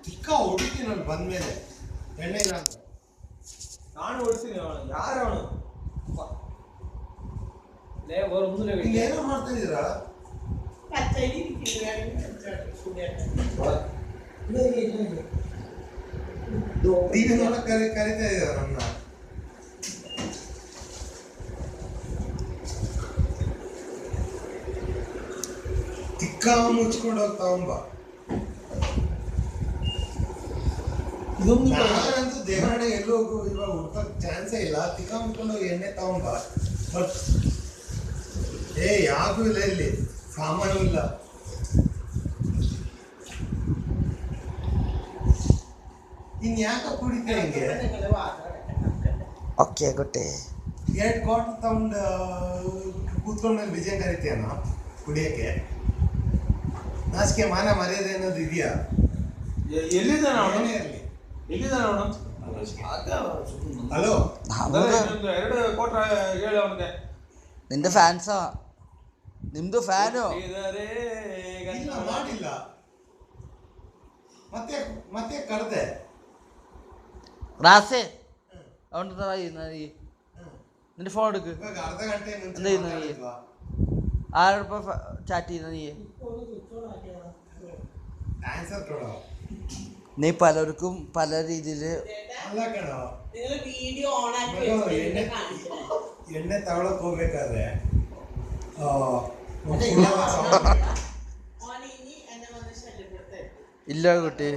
ಚಿಕ್ಕ ಹುಡುಗಿ ನಾನು ಬಂದ್ಮೇಲೆ ಎಣ್ಣೆ ನಾನು ಓಡಿಸ್ತೀನಿ. ಅವನು ಯಾರು ಅವನು ಏನೋ ಮಾಡ್ತಾ ಇದ್ದೀರಾ? ಟಿವಿ ನೋಡಕ್ ಕರಿತಾ ಇದ್ದೀರಾ ನನ್ನ? ಚಿಕ್ಕ ಮುಚ್ಕೊಂಡು ಹೋಗ್ತಾವಂಬ. ನಾನಂತೂ ದೇವರಡೆ ಎಲ್ಲೂ ಇವಾಗ ಹುಡ್ಕಕ್ ಚಾನ್ಸೇ ಇಲ್ಲ. ತಿಕ್ಕ ಮುಚ್ಕೊಂಡು ಎಣ್ಣೆ ತಗೊಂಬ. ಬಟ್ ಯಾಕೂ ಇಲ್ಲ, ಇಲ್ಲಿ ಸಾಮಾನು ಇಲ್ಲ. ಇನ್ ಯಾಕ ಕುಡಿತೆ ಹಿಂಗೆ? ಓಕೆ ಗೊತ್ತೇ. 2 ಕ್ವಾರ್ಟರ್ ತಗೊಂಡು ಕೂತ್ಕೊಂಡ್ಮೇಲೆ ವಿಜಯ ಕರಿತೀಯನ ಕುಡಿಯಕ್ಕೆ? ನಾಚಿಕೆ ಮಾನ ಮರ್ಯಾದೆ ಅನ್ನೋದು ಇದೆಯಾ? ಎಲ್ಲಿದ್ದಾನೆ ಅವನು? ಇರಲಿ. ಎಲ್ಲಿದ್ದಾನೆ ಅವನು? ಹಲೋ, 2 ಕೋಟ್ರ ಹೇಳಿ ಅವನಿಗೆ. ನಿಂದು ಫ್ಯಾನ್ಸಾ? ನಿಮ್ದು ಫ್ಯಾನು? ಇಲ್ಲ ಮಾಡಿಲ್ಲ. ಮತ್ತೆ ಕರೆದೆ ರಾಸೆ ಅವನ നിന്റെ ഫോൺ എടുക്ക്. ಇವಾಗ ಅರ್ಧ ಗಂಟೆ ಮುಂಚೆ എന്താ ചെയ്യുന്നു നീ? ಮಾತಾಡಿದ್ವಾ? 6 രൂപ ചാറ്റ് ചെയ്യുന്ന നീ? ಆನ್ಸರ್ ಕೊಡೋ. നീ പലർക്കും പല രീതിയിൽ ಅಲ್ಲ ಕಣೋ, ಎಣ್ಣೆ ತಗೊಳಕ್ ಹೋಗ್ಬೇಕಾದ್ರೆ ഇല്ല കുട്ടി.